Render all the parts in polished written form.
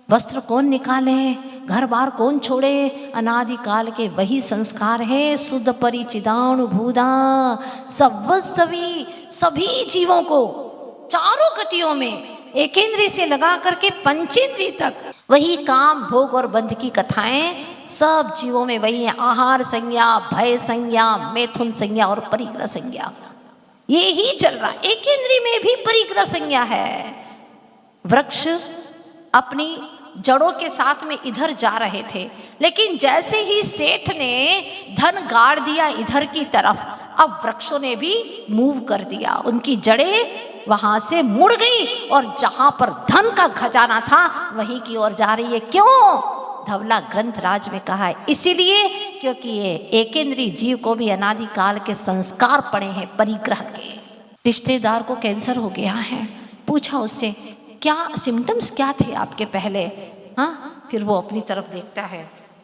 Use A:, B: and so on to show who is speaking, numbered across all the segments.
A: वस्त्र कौन निकाले, घर बार कौन छोड़े, अनादिकाल के वही संस्कार है। शुद्ध परिचिदाणु भूदा सभी सभी जीवों को चारों गतियों में एकेंद्रिय से लगा करके पंचेंद्रिय तक वही काम भोग और बंध की कथाएं सब जीवों में वही है। आहार संज्ञा, भय संज्ञा, मैथुन संज्ञा और परिग्रह संज्ञा, ये ही चल रहा। एकेंद्रिय में भी परिग्रह संज्ञा है। वृक्ष अपनी जड़ों के साथ में इधर जा रहे थे, लेकिन जैसे ही सेठ ने धन गाड़ दिया इधर की तरफ, अब वृक्षों ने भी मूव कर दिया, उनकी जड़ें वहां से मुड़ गई और जहां पर धन का खजाना था वहीं की ओर जा रही है। क्यों? धवला ग्रंथ राज में कहा है, इसीलिए क्योंकि ये एकेंद्रीय जीव को भी अनादिकाल के संस्कार पड़े हैं परिग्रह के। रिश्तेदार को कैंसर हो गया है, पूछा उससे क्या सिम्टम्स क्या थे आपके पहले? हाँ, फिर वो अपनी तरफ देखता है,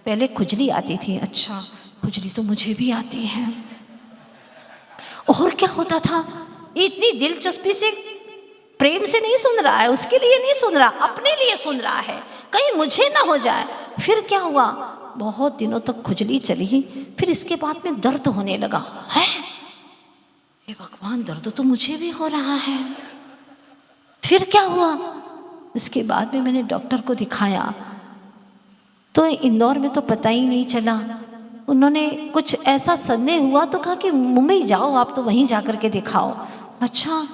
A: पहले खुजली आती थी। अच्छा, खुजली तो मुझे भी आती है। और क्या होता था? इतनी दिलचस्पी से, प्रेम से नहीं सुन रहा है, उसके लिए नहीं सुन रहा, अपने लिए सुन रहा है, कहीं मुझे ना हो जाए। फिर क्या हुआ? बहुत दिनों तक खुजली चली, फिर इसके बाद में दर्द होने लगा। है हे भगवान, दर्द तो मुझे भी हो रहा है। फिर क्या हुआ? उसके बाद में मैंने डॉक्टर को दिखाया तो इंदौर में तो पता ही नहीं चला। उन्होंने कुछ ऐसा संदेह हुआ तो कहा कि मुंबई जाओ आप, तो वहीं जाकर के दिखाओ। अच्छा,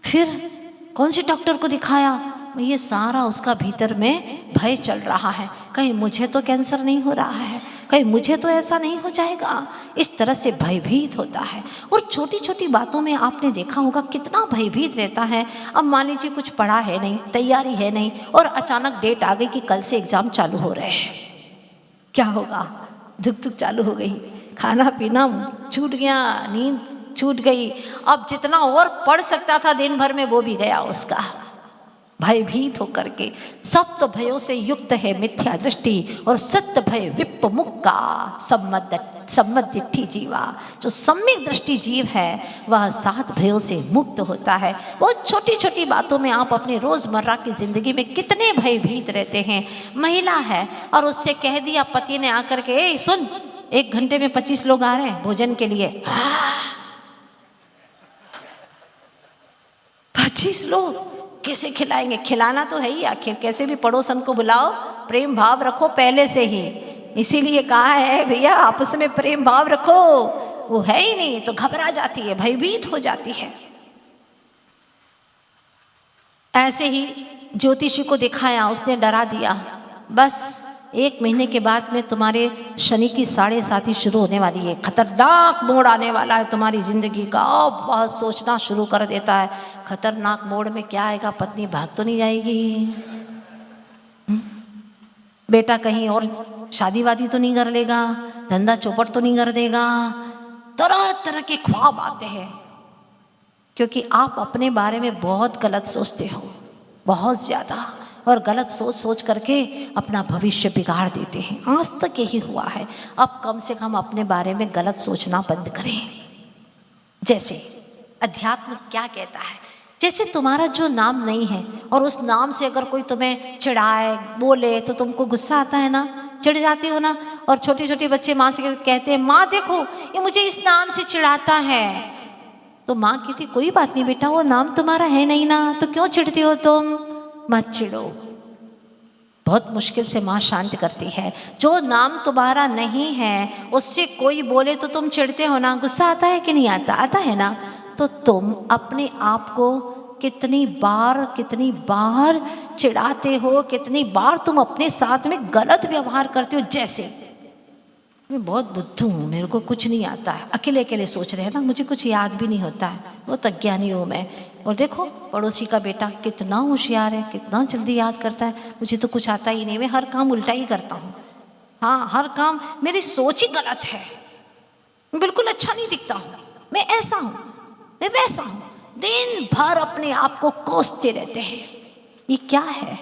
A: फिर कौन से डॉक्टर को दिखाया? ये सारा उसका भीतर में भय चल रहा है, कहीं मुझे तो कैंसर नहीं हो रहा है, कहीं मुझे तो ऐसा नहीं हो जाएगा। इस तरह से भयभीत होता है। और छोटी छोटी बातों में आपने देखा होगा कितना भयभीत रहता है। अब मान लीजिए कुछ पढ़ा है नहीं, तैयारी है नहीं, और अचानक डेट आ गई कि कल से एग्जाम चालू हो रहे हैं, क्या होगा? धुक धुक चालू हो गई, खाना पीना छूट गया, नींद छूट गई। अब जितना और पढ़ सकता था दिन भर में वो भी गया उसका, भयभीत होकर के। सब तो भयों से युक्त है मिथ्या दृष्टि, और सत्य भय विप मुक्का सम्मदिट्ठी जीवा। जो सम्यक दृष्टि जीव है वह 7 भयों से मुक्त होता है। बहुत छोटी छोटी बातों में आप अपने रोजमर्रा की जिंदगी में कितने भयभीत रहते हैं। महिला है और उससे कह दिया पति ने आकर के, ए सुन, 1 घंटे में 25 लोग आ रहे हैं भोजन के लिए। 25 लोग कैसे खिलाएंगे? खिलाना तो है ही आखिर, कैसे भी पड़ोसन को बुलाओ, प्रेम भाव रखो पहले से ही। इसीलिए कहा है भैया आपस में प्रेम भाव रखो। वो है ही नहीं तो घबरा जाती है, भयभीत हो जाती है। ऐसे ही ज्योतिषी को दिखाया, उसने डरा दिया, बस 1 महीने के बाद में तुम्हारे शनि की 7.5 शुरू होने वाली है, खतरनाक मोड़ आने वाला है तुम्हारी जिंदगी का। अब बहुत सोचना शुरू कर देता है, खतरनाक मोड़ में क्या आएगा? पत्नी भाग तो नहीं जाएगी, बेटा कहीं और शादी वादी तो नहीं कर लेगा, धंधा चौपट तो नहीं कर देगा। तरह तरह के ख्वाब आते हैं, क्योंकि आप अपने बारे में बहुत गलत सोचते हो, बहुत ज़्यादा, और गलत सोच सोच करके अपना भविष्य बिगाड़ देते हैं। आज तक यही हुआ है। अब कम से कम अपने बारे में गलत सोचना बंद करें। जैसे अध्यात्म क्या कहता है, जैसे तुम्हारा जो नाम नहीं है और उस नाम से अगर कोई तुम्हें चिढ़ाए बोले तो तुमको गुस्सा आता है ना, चिढ़ जाती हो ना। और छोटे छोटे बच्चे माँ से कहते हैं, माँ देखो ये मुझे इस नाम से चिढ़ाता है, तो माँ कहती कोई बात नहीं बेटा, वो नाम तुम्हारा है नहीं ना, तो क्यों चिढ़ती हो तुम, मत चिढ़ो। बहुत मुश्किल से माँ शांत करती है। जो नाम तुम्हारा नहीं है उससे कोई बोले तो तुम चिढ़ते हो ना, गुस्सा आता है कि नहीं आता? आता है ना। तो तुम अपने आप को कितनी बार चिढ़ाते हो, कितनी बार तुम अपने साथ में गलत व्यवहार करते हो। जैसे मैं बहुत बुद्धू हूँ, मेरे को कुछ नहीं आता है, अकेले अकेले सोच रहे हैं ना, मुझे कुछ याद भी नहीं होता है, बहुत अज्ञानी हूँ मैं। और देखो पड़ोसी का बेटा कितना होशियार है, कितना जल्दी याद करता है, मुझे तो कुछ आता ही नहीं, मैं हर काम उल्टा ही करता हूँ। हाँ, हर काम, मेरी सोच ही गलत है, मैं बिल्कुल अच्छा नहीं दिखता हूँ, मैं ऐसा हूँ, मैं वैसा हूँ। दिन भर अपने आप को कोसते रहते हैं। ये क्या है?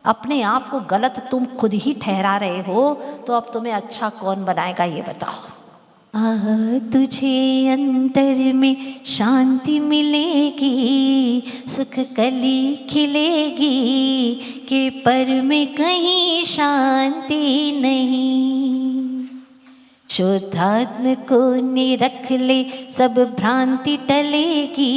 A: अपने आप को गलत तुम खुद ही ठहरा रहे हो, तो अब तुम्हें अच्छा कौन बनाएगा ये बताओ। आह तुझे अंतर में शांति मिलेगी, सुख कली खिलेगी, कि पर में कहीं शांति नहीं। शुद्धात्म को निरख ले सब भ्रांति टलेगी,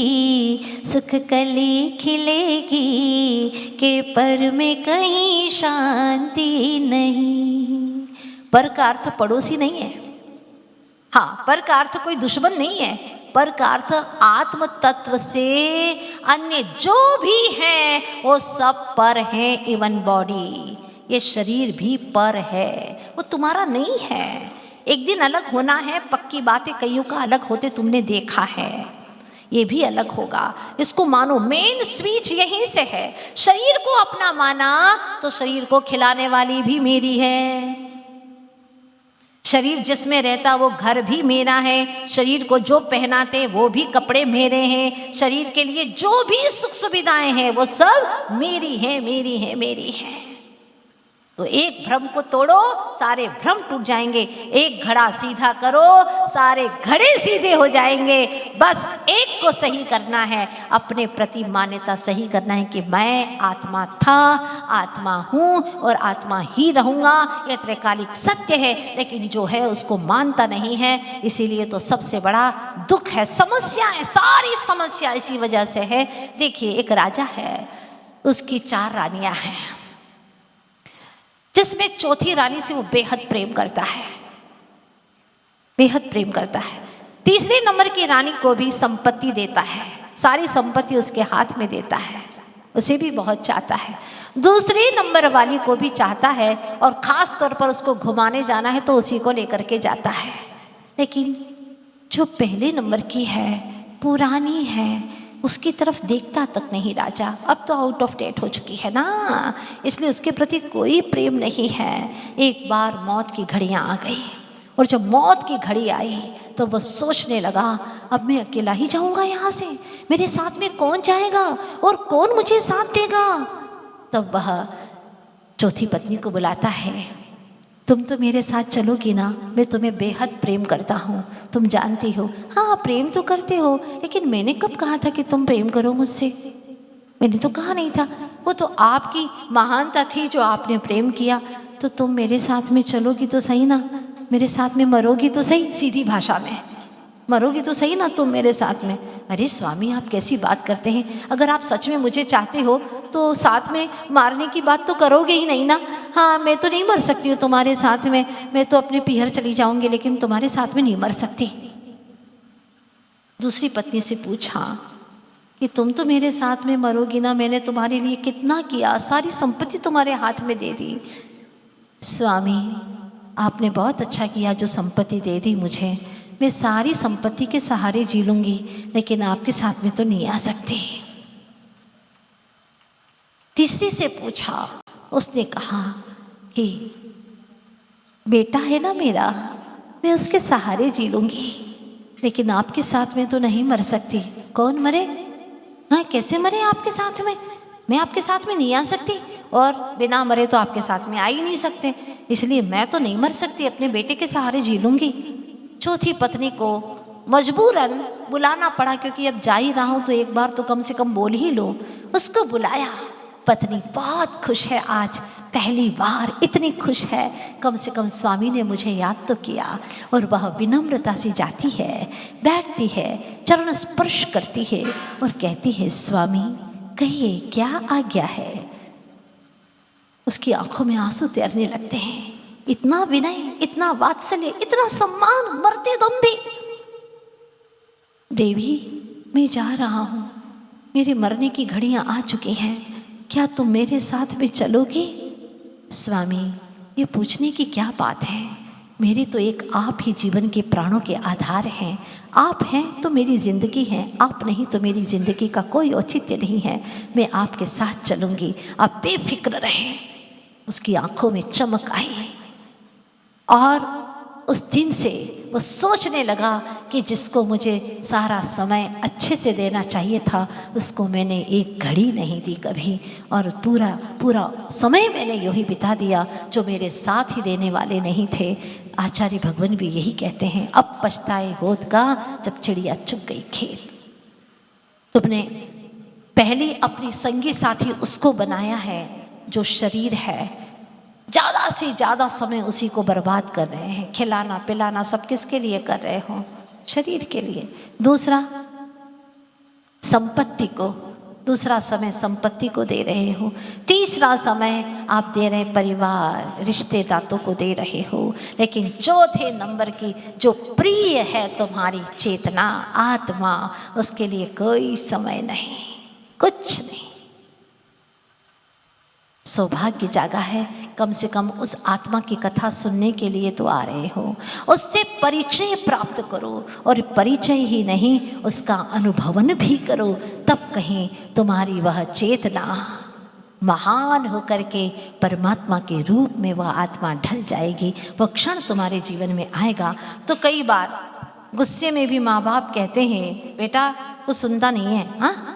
A: सुख कली खिलेगी, कि पर में कहीं शांति नहीं। पर का अर्थ पड़ोसी नहीं है, हाँ, पर का अर्थ कोई दुश्मन नहीं है। पर का अर्थ आत्म तत्व से अन्य जो भी है वो सब पर है। इवन बॉडी, ये शरीर भी पर है, वो तुम्हारा नहीं है। एक दिन अलग होना है, पक्की बात है, कईयों का अलग होते तुमने देखा है, ये भी अलग होगा। इसको मानो, मेन स्विच यहीं से है। शरीर को अपना माना तो शरीर को खिलाने वाली भी मेरी है। शरीर जिसमें रहता वो घर भी मेरा है। शरीर को जो पहनाते वो भी कपड़े मेरे हैं। शरीर के लिए जो भी सुख सुविधाएं हैं वो सब मेरी हैं, मेरी हैं, मेरी हैं। तो एक भ्रम को तोड़ो, सारे भ्रम टूट जाएंगे। एक घड़ा सीधा करो, सारे घड़े सीधे हो जाएंगे। बस एक को सही करना है, अपने प्रति मान्यता सही करना है कि मैं आत्मा था, आत्मा हूँ और आत्मा ही रहूँगा। यह त्रैकालिक सत्य है, लेकिन जो है उसको मानता नहीं है। इसीलिए तो सबसे बड़ा दुख है, समस्या है, सारी समस्या इसी वजह से है। देखिए, एक राजा है, उसकी 4 रानियाँ हैं, जिसमें चौथी रानी से वो बेहद प्रेम करता है, बेहद प्रेम करता है। तीसरे नंबर की रानी को भी संपत्ति देता है, सारी संपत्ति उसके हाथ में देता है, उसे भी बहुत चाहता है। दूसरे नंबर वाली को भी चाहता है और ख़ास तौर पर उसको घुमाने जाना है तो उसी को लेकर के जाता है। लेकिन जो पहले नंबर की है, पुरानी है, उसकी तरफ देखता तक नहीं राजा। अब तो आउट ऑफ डेट हो चुकी है ना, इसलिए उसके प्रति कोई प्रेम नहीं है। एक बार मौत की घड़ियाँ आ गई, और जब मौत की घड़ी आई तो वो सोचने लगा, अब मैं अकेला ही जाऊंगा यहाँ से, मेरे साथ में कौन जाएगा और कौन मुझे साथ देगा। तब वह चौथी पत्नी को बुलाता है, तुम तो मेरे साथ चलोगी ना, मैं तुम्हें बेहद प्रेम करता हूँ, तुम जानती हो। हाँ, प्रेम तो करते हो, लेकिन मैंने कब कहा था कि तुम प्रेम करो मुझसे? मैंने तो कहा नहीं था। वो तो आपकी महानता थी जो आपने प्रेम किया। तो तुम मेरे साथ में चलोगी तो सही ना, मेरे साथ में मरोगी तो सही, सीधी भाषा में मरोगी तो सही ना तुम मेरे साथ में। अरे स्वामी, आप कैसी बात करते हैं? अगर आप सच में मुझे चाहते हो तो साथ में मारने की बात तो करोगे ही नहीं ना। हाँ, मैं तो नहीं मर सकती हूँ तुम्हारे साथ में, मैं तो अपने पीहर चली जाऊंगी, लेकिन तुम्हारे साथ में नहीं मर सकती। दूसरी पत्नी से पूछा कि तुम तो मेरे साथ में मरोगी ना, मैंने तुम्हारे लिए कितना किया, सारी संपत्ति तुम्हारे हाथ में दे दी। स्वामी, आपने बहुत अच्छा किया जो संपत्ति दे दी मुझे, मैं सारी संपत्ति के सहारे जी लूंगी, लेकिन आपके साथ में तो नहीं आ सकती। तीसरी से पूछा, उसने कहा कि बेटा है ना मेरा, मैं उसके सहारे जी लूंगी, लेकिन आपके साथ में तो नहीं मर सकती। कौन मरे? हाँ, कैसे मरे आपके साथ में? मैं आपके साथ में नहीं आ सकती, और बिना मरे तो आपके साथ में आ ही नहीं सकते, इसलिए मैं तो नहीं मर सकती, अपने बेटे के सहारे जी लूंगी। चौथी पत्नी को मजबूरन बुलाना पड़ा, क्योंकि अब जा ही रहा हूँ तो एक बार तो कम से कम बोल ही लो। उसको बुलाया। पत्नी बहुत खुश है, आज पहली बार इतनी खुश है, कम से कम स्वामी ने मुझे याद तो किया। और वह विनम्रता से जाती है, बैठती है, चरण स्पर्श करती है और कहती है, स्वामी कहिए क्या आज्ञा है। उसकी आंखों में आंसू तैरने लगते हैं। इतना विनय, इतना वात्सल्य, इतना सम्मान, मरते दम भी। देवी, मैं जा रहा हूँ, मेरे मरने की घड़ियाँ आ चुकी हैं, क्या तुम मेरे साथ में चलोगी? स्वामी, ये पूछने की क्या बात है, मेरे तो एक आप ही जीवन के प्राणों के आधार हैं। आप हैं तो मेरी ज़िंदगी है, आप नहीं तो मेरी ज़िंदगी का कोई औचित्य नहीं है। मैं आपके साथ चलूँगी, आप बेफिक्र रहें। उसकी आंखों में चमक आई और उस दिन से वो सोचने लगा कि जिसको मुझे सारा समय अच्छे से देना चाहिए था उसको मैंने एक घड़ी नहीं दी कभी, और पूरा पूरा समय मैंने यूँ ही बिता दिया जो मेरे साथ ही देने वाले नहीं थे। आचार्य भगवान भी यही कहते हैं, अब पछताए होत का जब चिड़िया चुग गई खेल। तुमने पहले अपनी संगी साथी उसको बनाया है जो शरीर है, ज़्यादा से ज़्यादा समय उसी को बर्बाद कर रहे हैं। खिलाना पिलाना सब किसके लिए कर रहे हो? शरीर के लिए। दूसरा संपत्ति को, दूसरा समय संपत्ति को दे रहे हो। तीसरा समय आप दे रहे परिवार रिश्ते नातों को दे रहे हो। लेकिन चौथे नंबर की जो प्रिय है तुम्हारी चेतना आत्मा, उसके लिए कोई समय नहीं, कुछ नहीं। सौभाग्य जागा है, कम से कम उस आत्मा की कथा सुनने के लिए तो आ रहे हो। उससे परिचय प्राप्त करो, और परिचय ही नहीं उसका अनुभवन भी करो, तब कहीं तुम्हारी वह चेतना महान होकर के परमात्मा के रूप में वह आत्मा ढल जाएगी। वह क्षण तुम्हारे जीवन में आएगा। तो कई बार गुस्से में भी माँ बाप कहते हैं बेटा वो सुनता नहीं है, हाँ,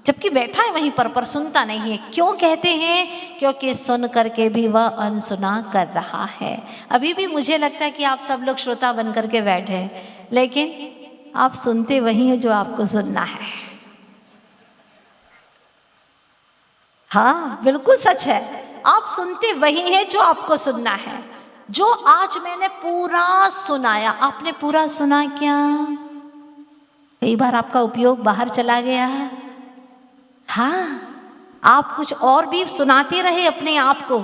A: जबकि बैठा है वहीं पर सुनता नहीं है। क्यों कहते हैं? क्योंकि सुन करके भी वह अनसुना कर रहा है। अभी भी मुझे लगता है कि आप सब लोग श्रोता बन करके बैठे हैं, लेकिन आप सुनते वही हैं जो आपको सुनना है। हाँ बिल्कुल सच है, आप सुनते वही हैं जो आपको सुनना है। जो आज मैंने पूरा सुनाया, आपने पूरा सुना क्या? कई बार आपका उपयोग बाहर चला गया है। हाँ, आप कुछ और भी सुनाते रहे अपने आप को।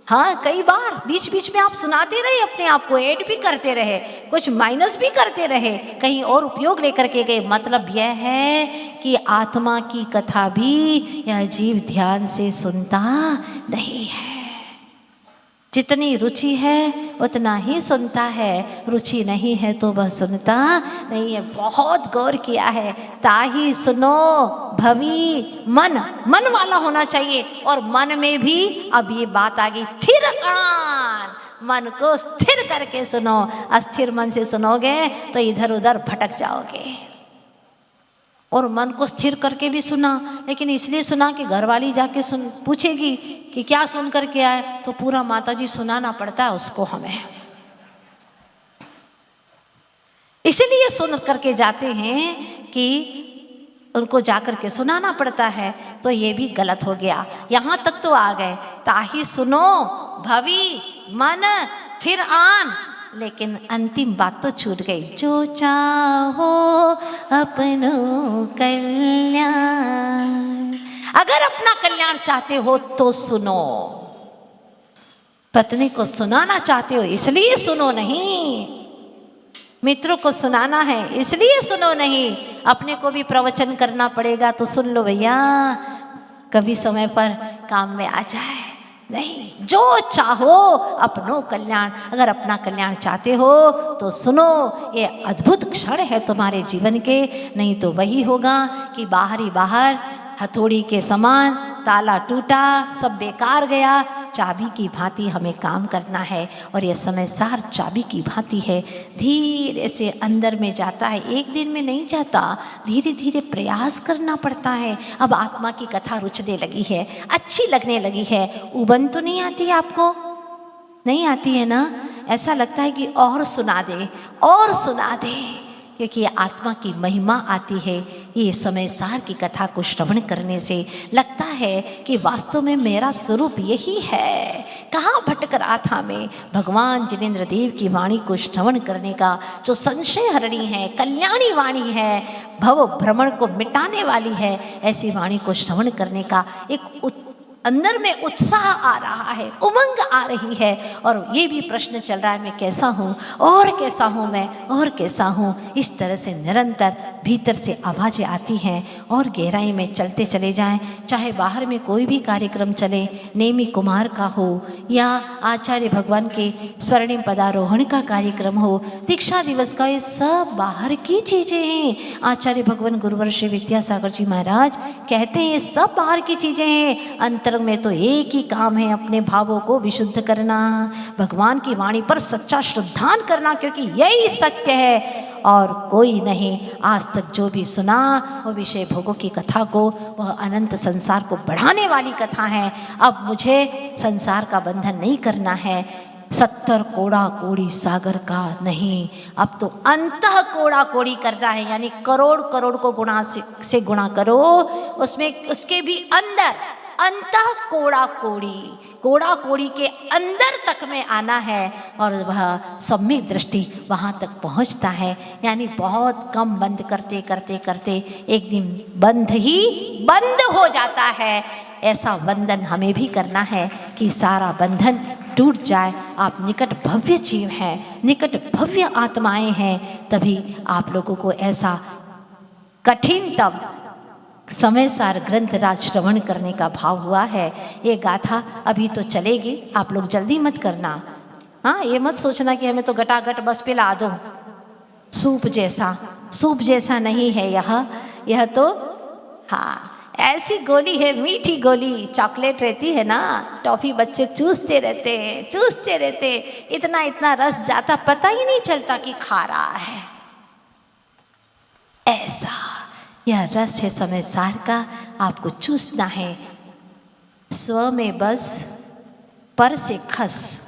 A: हाँ, कई बार बीच बीच में आप सुनाते रहे अपने आप को, ऐड भी करते रहे, कुछ माइनस भी करते रहे, कहीं और उपयोग लेकर के गए। मतलब यह है कि आत्मा की कथा भी यह जीव ध्यान से सुनता नहीं है। जितनी रुचि है उतना ही सुनता है, रुचि नहीं है तो वह सुनता नहीं है। बहुत गौर किया है। ताही सुनो भवी मन, मन वाला होना चाहिए। और मन में भी अब ये बात आ गई, थिर आन, मन को स्थिर करके सुनो। अस्थिर मन से सुनोगे तो इधर उधर भटक जाओगे। और मन को स्थिर करके भी सुना, लेकिन इसलिए सुना कि घरवाली जाके सुन पूछेगी कि क्या सुन करके आए, तो पूरा माताजी सुनाना पड़ता है उसको हमें, इसलिए सुन करके जाते हैं कि उनको जाकर के सुनाना पड़ता है। तो ये भी गलत हो गया। यहाँ तक तो आ गए, ताही सुनो भवी मन थिर आन, लेकिन अंतिम बात तो छूट गई। जो चाहो अपनो कल्याण, अगर अपना कल्याण चाहते हो तो सुनो। पत्नी को सुनाना चाहते हो इसलिए सुनो नहीं, मित्रों को सुनाना है इसलिए सुनो नहीं। अपने को भी प्रवचन करना पड़ेगा तो सुन लो भैया, कभी समय पर काम में आ जाए। नहीं, जो चाहो अपनो कल्याण, अगर अपना कल्याण चाहते हो तो सुनो। ये अद्भुत क्षण है तुम्हारे जीवन के। नहीं तो वही होगा कि बाहर ही बाहर हथौड़ी के समान, ताला टूटा, सब बेकार गया। चाबी की भांति हमें काम करना है, और यह समय सार चाबी की भांति है, धीरे से अंदर में जाता है। एक दिन में नहीं जाता, धीरे धीरे प्रयास करना पड़ता है। अब आत्मा की कथा रुचने लगी है, अच्छी लगने लगी है। उबन तो नहीं आती आपको? नहीं आती है ना? ऐसा लगता है कि और सुना दे, और सुना दे, क्योंकि आत्मा की महिमा आती है ये समय सार की कथा को श्रवण करने से। लगता है कि वास्तव में मेरा स्वरूप यही है। कहाँ भटक रहा था मैं? भगवान जिनेंद्र देव की वाणी को श्रवण करने का, जो संशय हरणी है, कल्याणी वाणी है, भव भ्रमण को मिटाने वाली है, ऐसी वाणी को श्रवण करने का एक अंदर में उत्साह आ रहा है, उमंग आ रही है। और ये भी प्रश्न चल रहा है, मैं कैसा हूँ, और कैसा हूँ मैं, और कैसा हूँ। इस तरह से निरंतर भीतर से आवाज़ें आती हैं, और गहराई में चलते चले जाएं। चाहे बाहर में कोई भी कार्यक्रम चले, नेमी कुमार का हो या आचार्य भगवान के स्वर्णिम पदारोहण का कार्यक्रम हो, दीक्षा दिवस का, ये सब बाहर की चीज़ें हैं। आचार्य भगवान गुरुवर श्री विद्यासागर जी महाराज कहते हैं ये सब बाहर की चीज़ें हैं। अंतर अंतरंग में तो एक ही काम है, अपने भावों को विशुद्ध करना, भगवान की वाणी पर सच्चा श्रद्धान करना, क्योंकि यही सत्य है और कोई नहीं। आज तक जो भी सुना वो विषय भोगों की कथा को, वह अनंत संसार को बढ़ाने वाली कथा है। अब मुझे संसार का बंधन नहीं करना है, 70 कोड़ा कोड़ी सागर का नहीं, अब तो अंतः कोड़ा कोड़ी करना है, यानी करोड़ करोड़ को गुणा से गुणा करो, उसमें उसके भी अंदर अंतः कोड़ा कोड़ी के अंदर तक में आना है, और वह सम्यक दृष्टि वहाँ तक पहुँचता है। यानी बहुत कम बंद करते करते करते एक दिन बंद ही बंद हो जाता है। ऐसा बंधन हमें भी करना है कि सारा बंधन टूट जाए। आप निकट भव्य जीव हैं, निकट भव्य आत्माएं हैं, तभी आप लोगों को ऐसा कठिनतम समय सार ग्रंथ राज श्रवण करने का भाव हुआ है। ये गाथा अभी तो चलेगी, आप लोग जल्दी मत करना। हाँ, ये मत सोचना कि हमें तो गटागट बस पिला दो, सूप जैसा नहीं है यह तो हाँ ऐसी गोली है, मीठी गोली, चॉकलेट रहती है ना, टॉफी बच्चे चूसते रहते, इतना इतना रस जाता, पता ही नहीं चलता कि खा रहा है। ऐसा यह रस है समय सार का, आपको चूसना है। स्व में बस, पर से खस,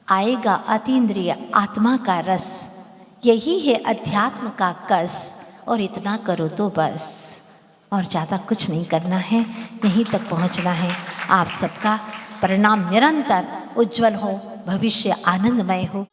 A: आएगा अतीन्द्रिय आत्मा का रस, यही है अध्यात्म का कस, और इतना करो तो बस, और ज़्यादा कुछ नहीं करना है, यहीं तक पहुंचना है। आप सबका परिणाम निरंतर उज्जवल हो, भविष्य आनंदमय हो।